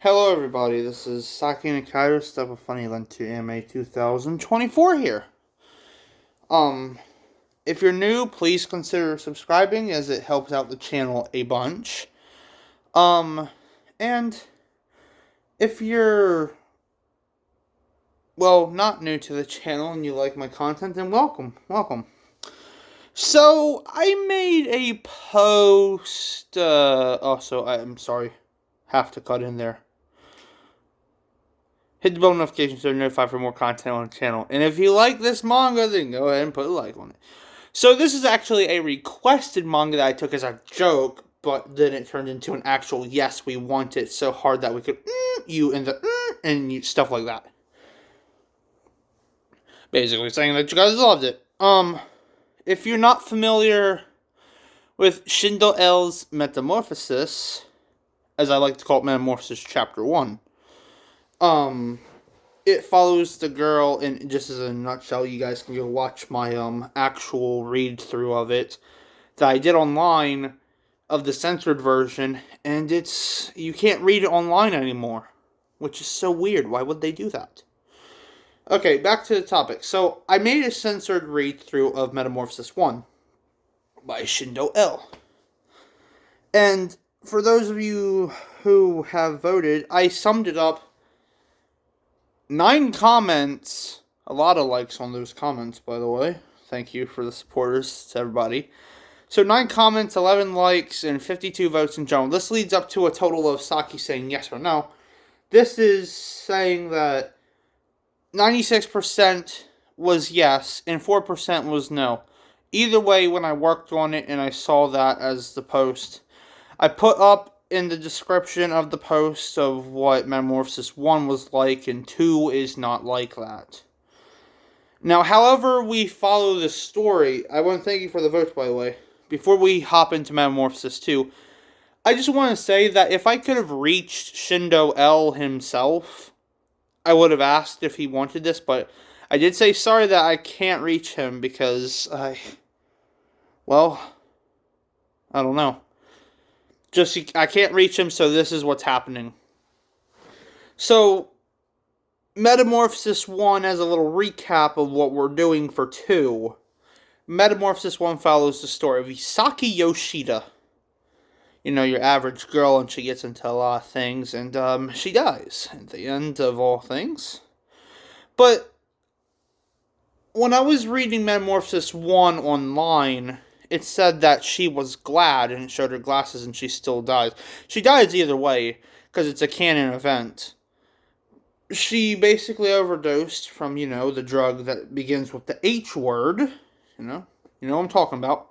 Hello everybody, this is Saki Yoshida, Stuff of Funny Lent to Anime 2024 here. If you're new, please consider subscribing as it helps out the channel a bunch. And if you're, not new to the channel and you like my content, then welcome. So, I made a post, I'm sorry, have to cut in there. Hit the bell notification so you're notified for more content on the channel. And if you like this manga, then go ahead and put a like on it. So this is actually a requested manga that I took as a joke, but then it turned into an actual yes, we want it so hard that we could you and the and stuff like that. Basically saying that you guys loved it. If you're not familiar with Shindo L's Metamorphosis, as I like to call it, Metamorphosis Chapter 1, it follows the girl, and just as a nutshell, you guys can go watch my actual read through of it that I did online of the censored version, and you can't read it online anymore, which is so weird. Why would they do that? Okay, back to the topic. So I made a censored read through of Metamorphosis 1 by Shindo L. And for those of you who have voted, I summed it up. 9 comments, a lot of likes on those comments, by the way. Thank you for the supporters to everybody. So 9 comments, 11 likes, and 52 votes in general. This leads up to a total of Saki saying yes or no. This is saying that 96% was yes, and 4% was no. Either way, when I worked on it and I saw that as the post, I put up in the description of the post of what Metamorphosis 1 was like, and 2 is not like that. Now, however we follow this story, I want to thank you for the votes, by the way. Before we hop into Metamorphosis 2, I just want to say that if I could have reached Shindo L himself, I would have asked if he wanted this, but I did say sorry that I can't reach him because I don't know. I can't reach him, so this is what's happening. So, Metamorphosis 1, as a little recap of what we're doing for 2. Metamorphosis 1 follows the story of Saki Yoshida. You know, your average girl, and she gets into a lot of things, and she dies at the end of all things. But when I was reading Metamorphosis 1 online, it said that she was glad, and it showed her glasses, and she still dies. She dies either way, because it's a canon event. She basically overdosed from, the drug that begins with the H word. You know what I'm talking about.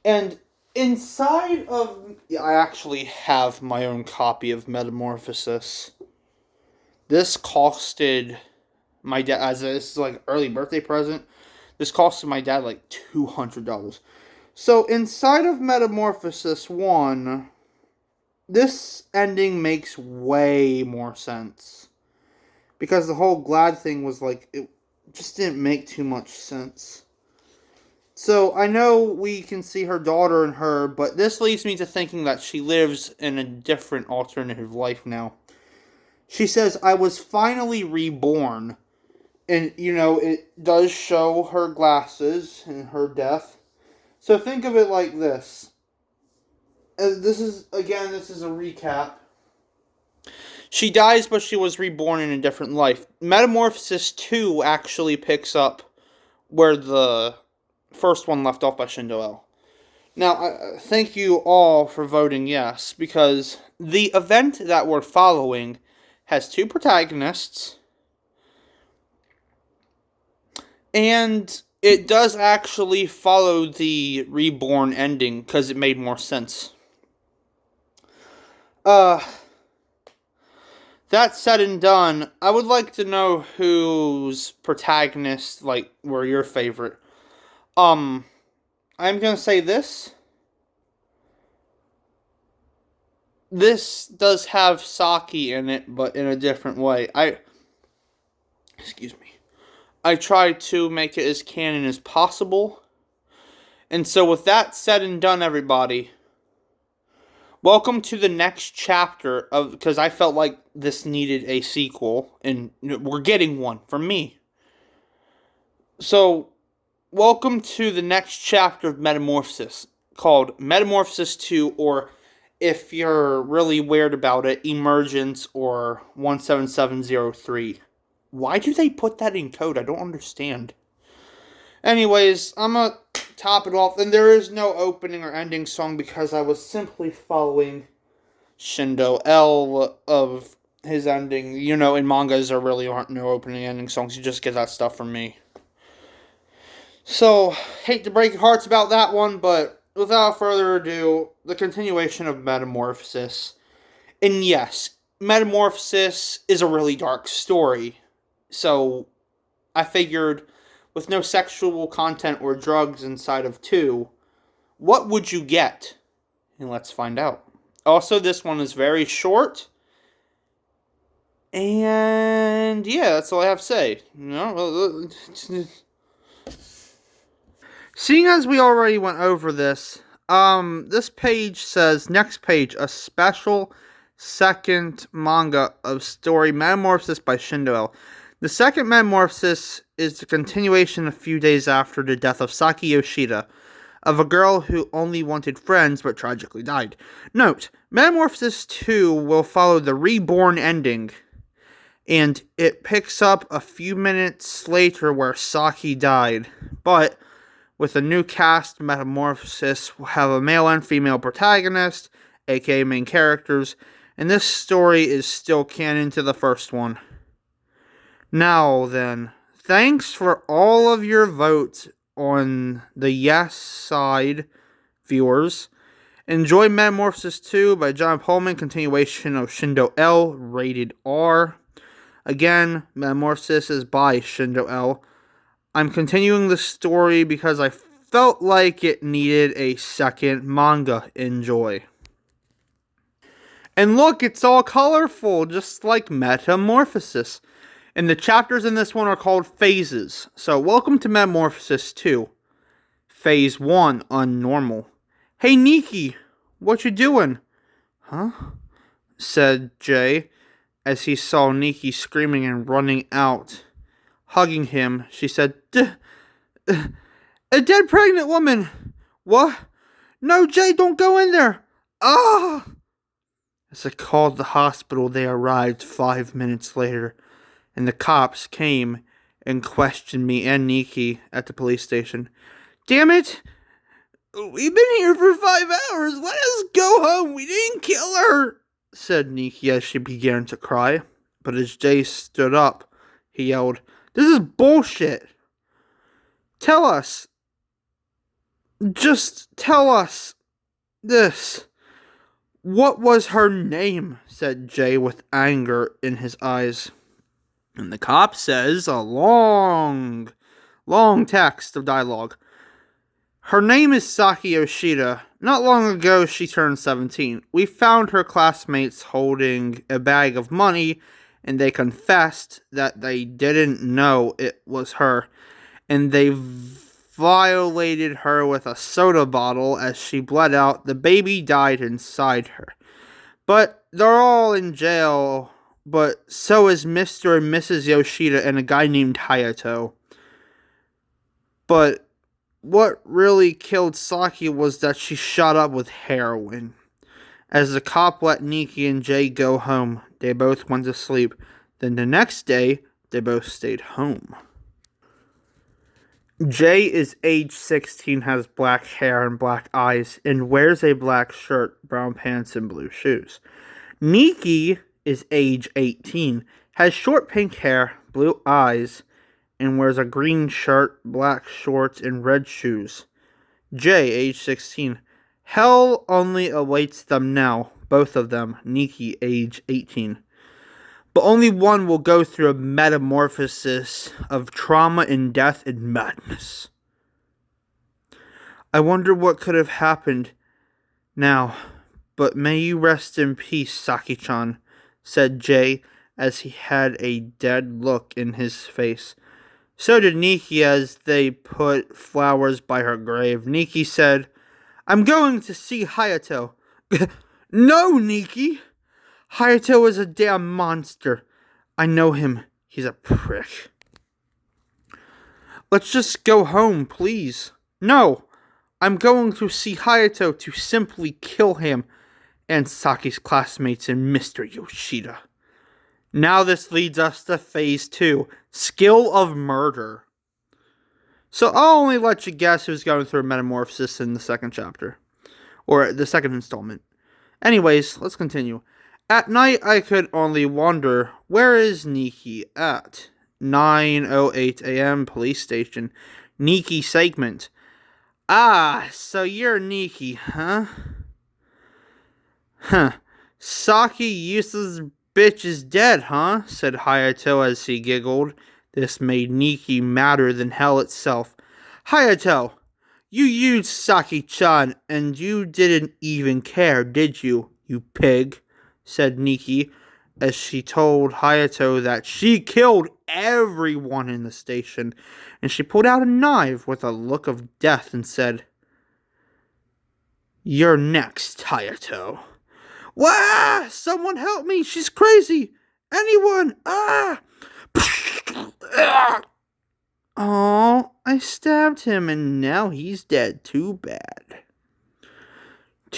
And inside of... I actually have my own copy of Metamorphosis. This costed my dad, this is like an early birthday present, this costed my dad like $200. So, inside of Metamorphosis 1, this ending makes way more sense. Because the whole glad thing was like, it just didn't make too much sense. So, I know we can see her daughter in her, but this leads me to thinking that she lives in a different alternative life now. She says, I was finally reborn. And, it does show her glasses and her death. So think of it like this. This is a recap. She dies, but she was reborn in a different life. Metamorphosis 2 actually picks up where the first one left off by Shindo L. Now, thank you all for voting yes, because the event that we're following has 2 protagonists, and it does actually follow the Reborn ending, because it made more sense. That said and done, I would like to know whose protagonists, were your favorite. I'm gonna say this. This does have Saki in it, but in a different way. I tried to make it as canon as possible. And so with that said and done, everybody, Welcome to the next chapter of, because I felt like this needed a sequel, and we're getting one from me. So, welcome to the next chapter of Metamorphosis, called Metamorphosis 2, or if you're really weird about it, Emergence, or 17703. Why do they put that in code? I don't understand. Anyways, I'm gonna top it off, and there is no opening or ending song because I was simply following Shindo L of his ending. You know, in mangas there really aren't no opening ending songs. You just get that stuff from me. So, hate to break your hearts about that one, but without further ado, the continuation of Metamorphosis. And yes, Metamorphosis is a really dark story. So, I figured, with no sexual content or drugs inside of 2, what would you get? And let's find out. Also, this one is very short. And yeah, that's all I have to say. Seeing as we already went over this, this page says, next page, a special second manga of Story Metamorphosis by Shindo L. The second Metamorphosis is the continuation a few days after the death of Saki Yoshida, of a girl who only wanted friends but tragically died. Note, Metamorphosis 2 will follow the Reborn-ending, and it picks up a few minutes later where Saki died, but with a new cast, Metamorphosis will have a male and female protagonist, aka main characters, and this story is still canon to the first one. Now then, thanks for all of your votes on the yes side, viewers. Enjoy Metamorphosis 2 by John Pullman, continuation of Shindo L, rated R. Again, Metamorphosis is by Shindo L. I'm continuing the story because I felt like it needed a second manga. Enjoy. And look, it's all colorful, just like Metamorphosis. And the chapters in this one are called phases. So, welcome to Metamorphosis 2. Phase 1, Unnormal. Hey, Niki, what you doing? Huh? Said Jay, as he saw Niki screaming and running out. Hugging him, she said, a dead pregnant woman! What? No, Jay, don't go in there! Ah! As I called the hospital, they arrived 5 minutes later, and the cops came and questioned me and Niki at the police station. Damn it! We've been here for 5 hours! Let us go home! We didn't kill her! Said Niki as she began to cry. But as Jay stood up, he yelled, This is bullshit! Tell us! Just tell us this. What was her name? Said Jay with anger in his eyes. And the cop says a long text of dialogue. Her name is Saki Yoshida. Not long ago, she turned 17. We found her classmates holding a bag of money, and they confessed that they didn't know it was her. And they violated her with a soda bottle. As she bled out, the baby died inside her. But they're all in jail. But so is Mr. and Mrs. Yoshida and a guy named Hayato. But what really killed Saki was that she shot up with heroin. As the cop let Niki and Jay go home, they both went to sleep. Then the next day, they both stayed home. Jay is age 16, has black hair and black eyes, and wears a black shirt, brown pants, and blue shoes. Niki is age 18, has short pink hair, blue eyes, and wears a green shirt, black shorts, and red shoes. Jay, age 16. Hell only awaits them now, both of them, Niki, age 18. But only one will go through a metamorphosis of trauma and death and madness. I wonder what could have happened now, but may you rest in peace, Saki-chan, said Jay, as he had a dead look in his face. So did Niki as they put flowers by her grave. Niki said, I'm going to see Hayato. No, Niki! Hayato is a damn monster. I know him. He's a prick. Let's just go home, please. No! I'm going to see Hayato to simply kill him and Saki's classmates and Mr. Yoshida. Now this leads us to Phase 2, Skill of Murder. So I'll only let you guess who's going through a metamorphosis in the second chapter. Or the second installment. Anyways, let's continue. At night, I could only wonder, where is Niki at? 9:08 a.m. police station. Niki segment. Ah, so you're Niki, huh? Huh. Saki useless bitch is dead, huh? Said Hayato as he giggled. This made Niki madder than hell itself. Hayato, you used Saki-chan, and you didn't even care, did you, you pig? Said Niki, as she told Hayato that she killed everyone in the station, and she pulled out a knife with a look of death and said, You're next, Hayato. Wah! Someone help me! She's crazy! Anyone! Ah! Oh, I stabbed him and now he's dead. Too bad.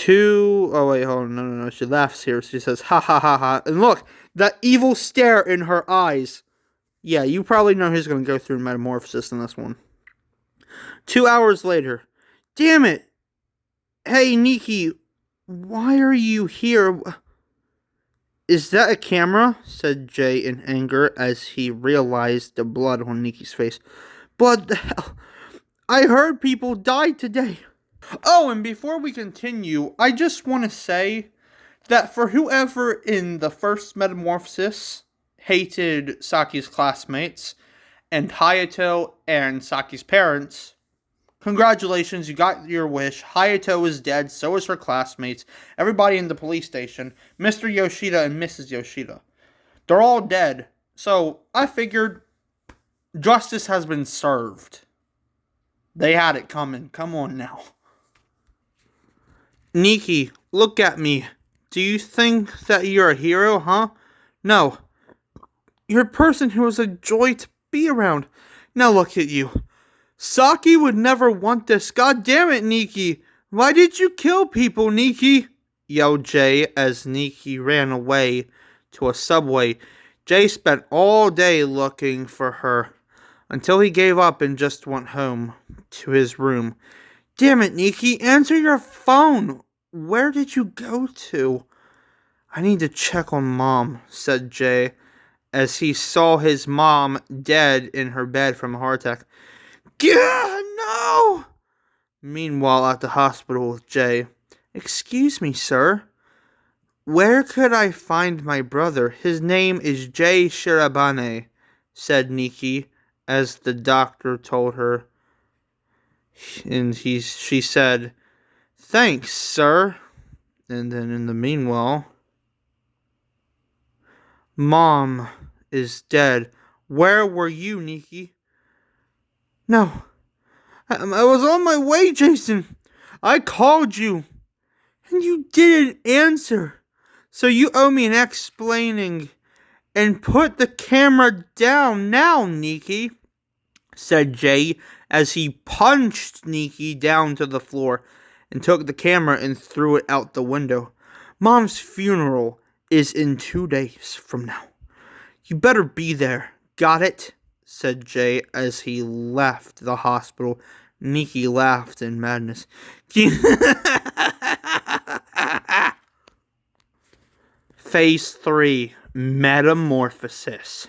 Oh wait, hold on. No. She laughs here. She says, ha ha ha ha. And look, that evil stare in her eyes. Yeah, you probably know who's going to go through metamorphosis in this one. 2 hours later. Damn it! Hey, Niki, why are you here? Is that a camera? Said Jay in anger as he realized the blood on Niki's face. Blood the hell? I heard people died today. Oh, and before we continue, I just want to say that for whoever in the first Metamorphosis hated Saki's classmates and Hayato and Saki's parents, congratulations, you got your wish. Hayato is dead, so is her classmates, everybody in the police station, Mr. Yoshida and Mrs. Yoshida. They're all dead, so I figured justice has been served. They had it coming. Come on now. Niki, look at me. Do you think that you're a hero, huh? No. You're a person who is a joy to be around. Now look at you. Saki would never want this. God damn it, Niki. Why did you kill people, Niki? Yelled Jay as Niki ran away to a subway. Jay spent all day looking for her until he gave up and just went home to his room. Damn it, Niki, answer your phone. Where did you go to? I need to check on Mom, said Jay as he saw his mom dead in her bed from a heart attack. Yeah, no! Meanwhile, at the hospital with Jay. Excuse me, sir. Where could I find my brother? His name is Jay Shirabane, said Niki, as the doctor told her. And she said, Thanks, sir. And then in the meanwhile, Mom is dead. Where were you, Niki? No. I was on my way, Jason. I called you, and you didn't answer. So you owe me an explaining. And put the camera down now, Niki, said Jay as he punched Niki down to the floor and took the camera and threw it out the window. Mom's funeral is in 2 days from now. You better be there. Got it? Said Jay as he left the hospital. Niki laughed in madness. Phase 3, Metamorphosis.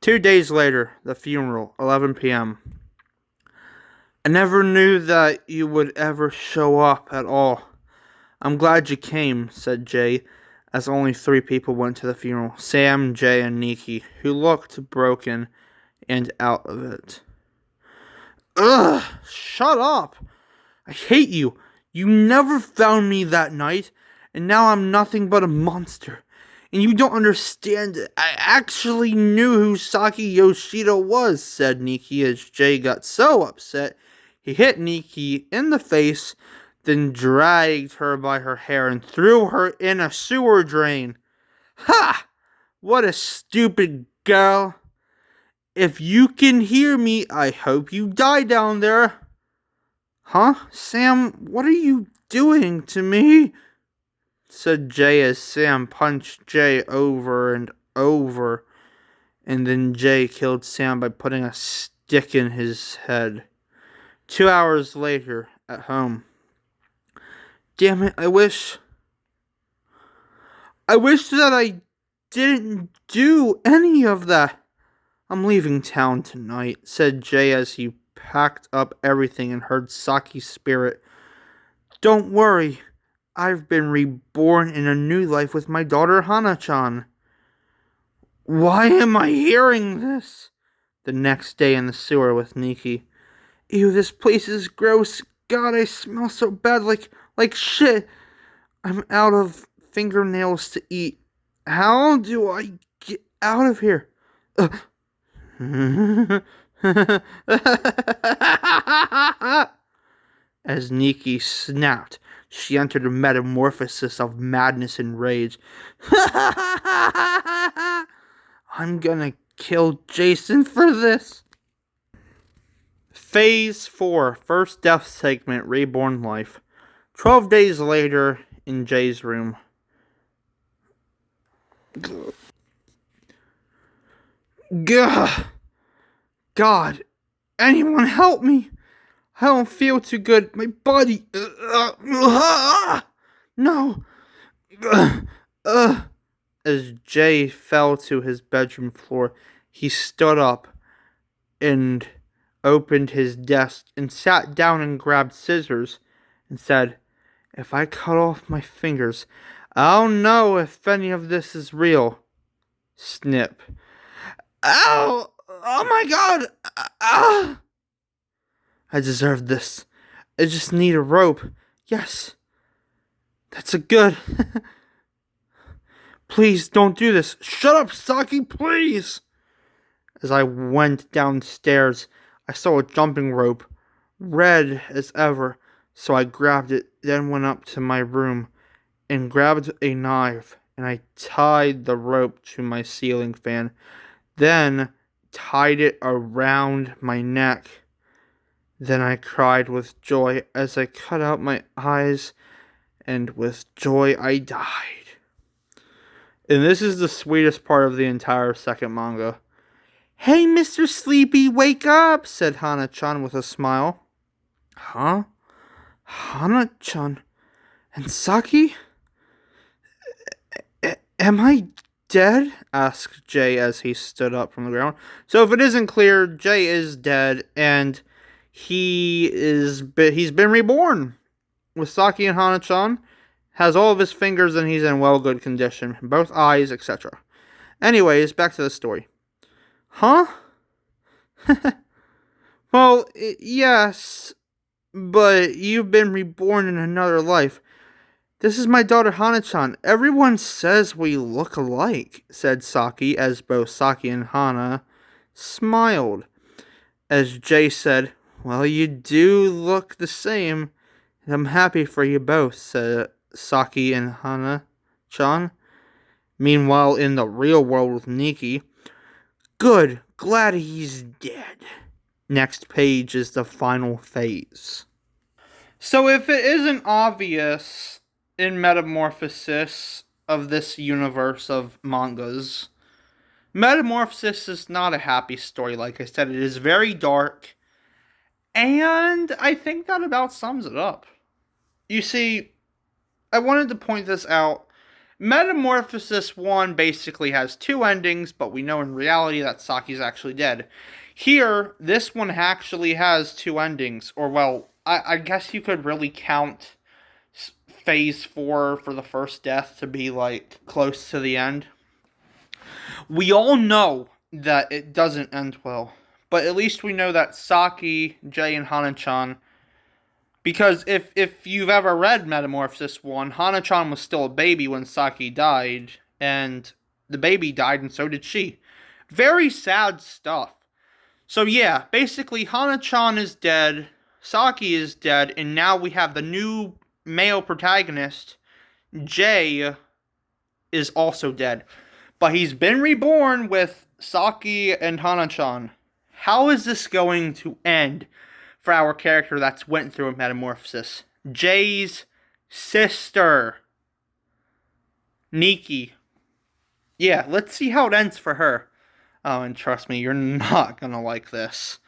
2 days later, the funeral, 11 p.m. I never knew that you would ever show up at all. I'm glad you came, said Jay, as only 3 people went to the funeral. Sam, Jay, and Niki, who looked broken and out of it. Ugh! Shut up! I hate you! You never found me that night, and now I'm nothing but a monster. And you don't understand it. I actually knew who Saki Yoshida was, said Niki as Jay got so upset he hit Niki in the face then dragged her by her hair and threw her in a sewer drain. Ha! What a stupid girl. If you can hear me, I hope you die down there. Huh? Sam, what are you doing to me? Said Jay as Sam punched Jay over and over. And then Jay killed Sam by putting a stick in his head. 2 hours later, at home. Damn it, I wish that I didn't do any of that. I'm leaving town tonight, said Jay as he packed up everything and heard Saki's spirit. Don't worry, I've been reborn in a new life with my daughter Hana-chan. Why am I hearing this? The next day in the sewer with Niki. Ew, this place is gross. God, I smell so bad, like shit. I'm out of fingernails to eat. How do I get out of here? As Niki snapped, she entered a metamorphosis of madness and rage. I'm gonna kill Jason for this. Phase 4, first death segment, reborn life. 12 days later, in Jay's room. Gah! God, anyone help me! I don't feel too good. My body. No. As Jay fell to his bedroom floor, he stood up and opened his desk and sat down and grabbed scissors and said, If I cut off my fingers, I'll know if any of this is real. Snip. Ow! Oh my god! Ah! I deserve this. I just need a rope. Yes. That's a good. Please don't do this. Shut up, Saki, please! As I went downstairs, I saw a jumping rope, red as ever, so I grabbed it, then went up to my room and grabbed a knife, and I tied the rope to my ceiling fan, then tied it around my neck. Then I cried with joy as I cut out my eyes, and with joy I died. And this is the sweetest part of the entire second manga. Hey, Mr. Sleepy, wake up, said Hana-chan with a smile. Huh? Hana-chan and Saki? Am I dead? Asked Jay as he stood up from the ground. So if it isn't clear, Jay is dead, and he's been reborn with Saki and Hana-chan. Has all of his fingers and he's in well good condition. Both eyes, etc. Anyways, back to the story. Huh? Well, yes, but you've been reborn in another life. This is my daughter Hana-chan. Everyone says we look alike, said Saki as both Saki and Hana smiled. As Jay said, well, you do look the same, and I'm happy for you both, said Saki and Hana-chan. Meanwhile, in the real world with Niki, good, glad he's dead. Next page is the final phase. So if it isn't obvious in Metamorphosis of this universe of mangas, Metamorphosis is not a happy story. Like I said, it is very dark, and I think that about sums it up. You see, I wanted to point this out. Metamorphosis 1 basically has 2 endings, but we know in reality that Saki's actually dead. Here, this one actually has 2 endings, or well, I guess you could really count Phase 4 for the first death to be, like, close to the end. We all know that it doesn't end well, but at least we know that Saki, Jay, and Hana-chan, because if you've ever read Metamorphosis 1, Hana-chan was still a baby when Saki died, and the baby died, and so did she. Very sad stuff. So yeah, basically Hana-chan is dead, Saki is dead, and now we have the new male protagonist, Jay, is also dead. But he's been reborn with Saki and Hana-chan. How is this going to end for our character that's went through a metamorphosis? Jay's sister, Niki. Yeah, let's see how it ends for her. Oh, and trust me, you're not gonna like this.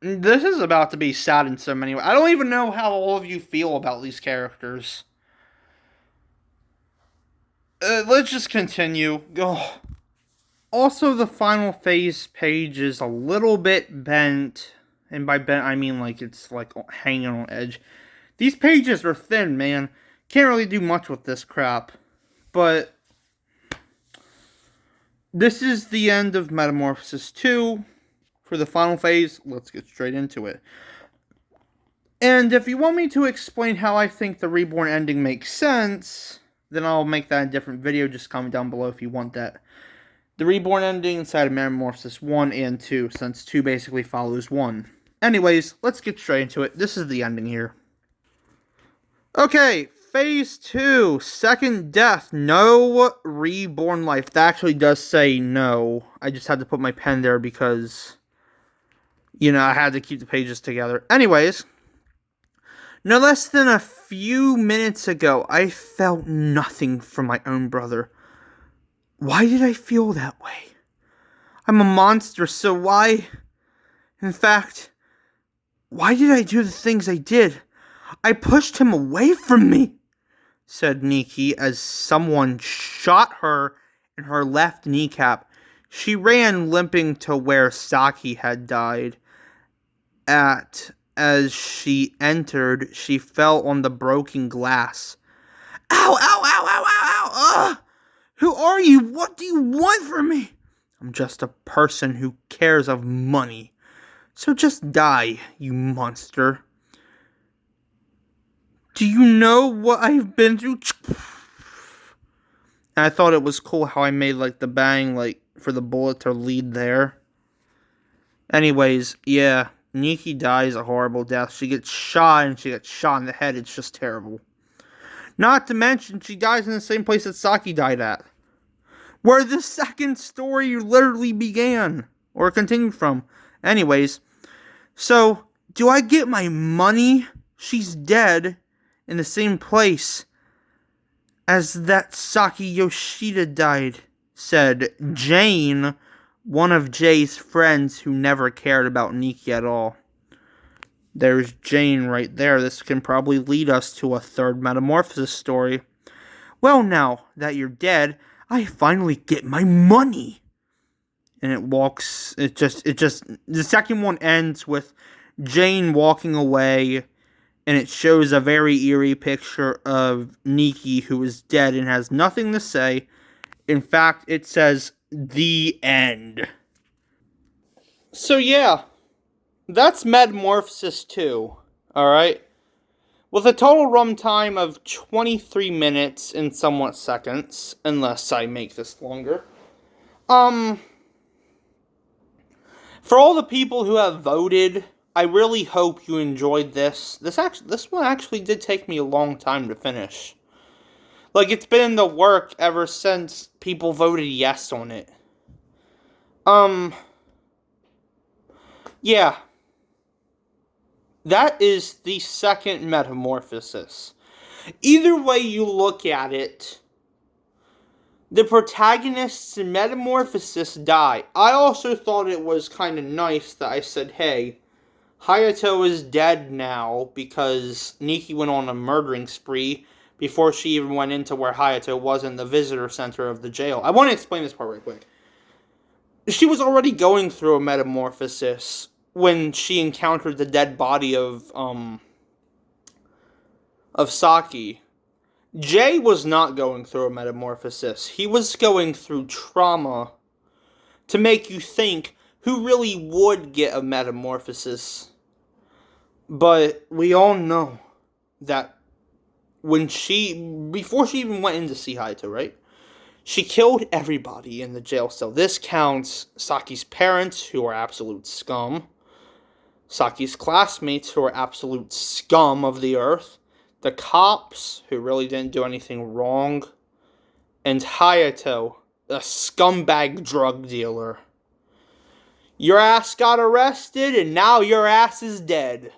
This is about to be sad in so many ways. I don't even know how all of you feel about these characters. Let's just continue. Oh. Also, the final phase page is a little bit bent. And by bent, I mean like it's like hanging on edge. These pages are thin, man. Can't really do much with this crap. But this is the end of Metamorphosis 2. For the final phase, let's get straight into it. And if you want me to explain how I think the Reborn ending makes sense, then I'll make that a different video. Just comment down below if you want that. The Reborn ending inside of Metamorphosis 1 and 2, since 2 basically follows 1. Anyways, let's get straight into it. This is the ending here. Okay, Phase 2, Second Death, no reborn life. That actually does say no. I just had to put my pen there because, you know, I had to keep the pages together. Anyways, no less than a few minutes ago, I felt nothing from my own brother. Why did I feel that way? I'm a monster, so why? In fact, why did I do the things I did? I pushed him away from me, said Niki as someone shot her in her left kneecap. She ran limping to where Saki had died. As she entered, she fell on the broken glass. Ow, ow, ow, ow, ow, ow! Ugh! Who are you? What do you want from me? I'm just a person who cares of money. So just die, you monster. Do you know what I've been through? And I thought it was cool how I made like the bang like for the bullet to lead there. Anyways, yeah, Niki dies a horrible death. She gets shot and she gets shot in the head. It's just terrible. Not to mention she dies in the same place that Saki died at, where the second story literally began or continued from. Anyways, so do I get my money? She's dead in the same place as that Saki Yoshida died, said Jane, one of Jay's friends who never cared about Niki at all. There's Jane right there. This can probably lead us to a third Metamorphosis story. Well, now that you're dead, I finally get my money. And the second one ends with Jane walking away, and it shows a very eerie picture of Niki, who is dead and has nothing to say. In fact, it says, the end. So yeah, that's Metamorphosis 2, alright? With a total runtime of 23 minutes and somewhat seconds, unless I make this longer. For all the people who have voted, I really hope you enjoyed this. This one actually did take me a long time to finish. Like, it's been in the work ever since people voted yes on it. Yeah. That is the second Metamorphosis. Either way you look at it, the protagonist's Metamorphosis die. I also thought it was kind of nice that I said, hey, Hayato is dead now because Niki went on a murdering spree before she even went into where Hayato was in the visitor center of the jail. I want to explain this part right quick. She was already going through a metamorphosis when she encountered the dead body of Saki. Jay was not going through a metamorphosis. He was going through trauma to make you think who really would get a metamorphosis. But we all know that before she even went in to see Hayato, right? She killed everybody in the jail cell. This counts Saki's parents, who are absolute scum. Saki's classmates, who are absolute scum of the earth, the cops, who really didn't do anything wrong, and Hayato, a scumbag drug dealer. Your ass got arrested, and now your ass is dead.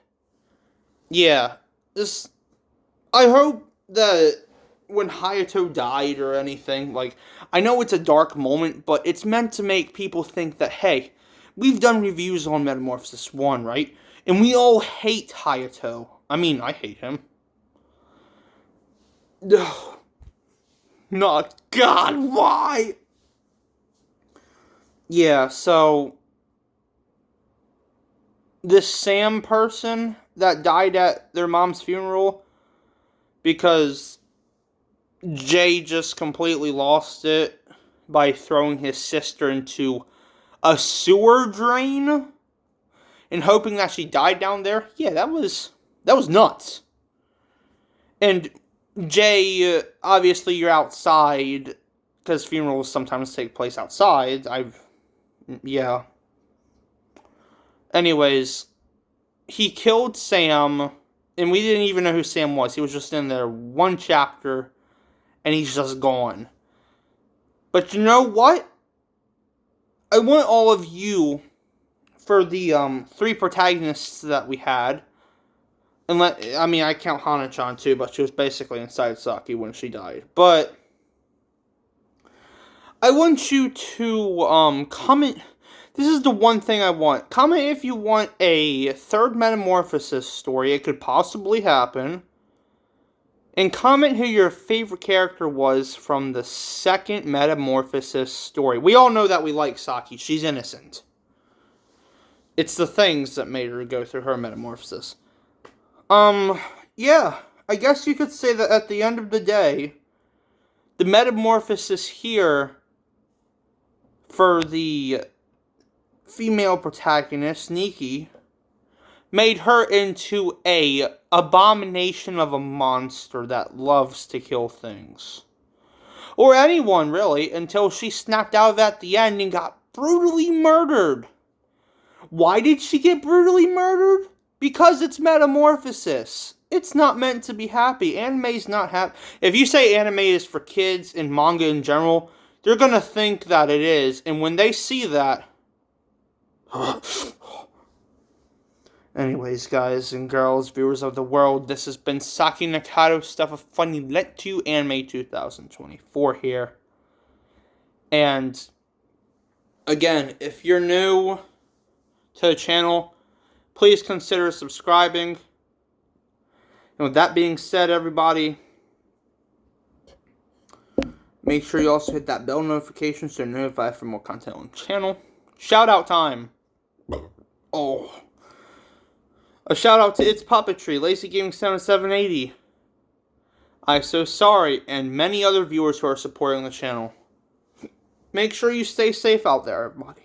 Yeah, I hope that when Hayato died or anything, like, I know it's a dark moment, but it's meant to make people think that, hey, we've done reviews on Metamorphosis 1, right? And we all hate Hayato. I mean, I hate him. Not God, why? Yeah, so this Sam person that died at their mom's funeral because Jay just completely lost it by throwing his sister into a sewer drain and hoping that she died down there. Yeah, that was nuts. And Jay, obviously you're outside because funerals sometimes take place outside. Yeah. Anyways, he killed Sam, and we didn't even know who Sam was. He was just in there one chapter, and he's just gone. But you know what? I want all of you, for the 3 protagonists that we had, and I count Hana-chan too, but she was basically inside Saki when she died. But I want you to comment. This is the one thing I want. Comment if you want a 3rd Metamorphosis story. It could possibly happen. And comment who your favorite character was from the 2nd Metamorphosis story. We all know that we like Saki. She's innocent. It's the things that made her go through her metamorphosis. Yeah. I guess you could say that at the end of the day, the metamorphosis here for the female protagonist, Niki, made her into a abomination of a monster that loves to kill things. Or anyone, really, until she snapped out of it at the end and got brutally murdered. Why did she get brutally murdered? Because it's Metamorphosis. It's not meant to be happy. Anime's not happy. If you say anime is for kids and manga in general, they're gonna think that it is. And when they see that... Anyways, guys and girls, viewers of the world, this has been Saki Nakato Stuff of Funny Let to Anime 2024 here. And, again, if you're new to the channel, please consider subscribing. And with that being said, everybody, make sure you also hit that bell notification so you're notified for more content on the channel. Shout out time. Oh. A shout out to It's Puppetry, Lazy Gaming 7780. I'm so sorry, and many other viewers who are supporting the channel. Make sure you stay safe out there, everybody.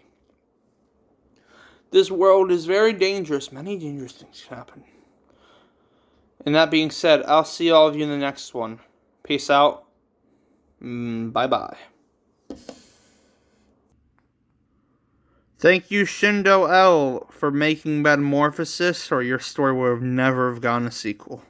This world is very dangerous. Many dangerous things can happen. And that being said, I'll see all of you in the next one. Peace out. Bye-bye. Thank you, Shindo L, for making Metamorphosis, or your story would have never have gotten a sequel.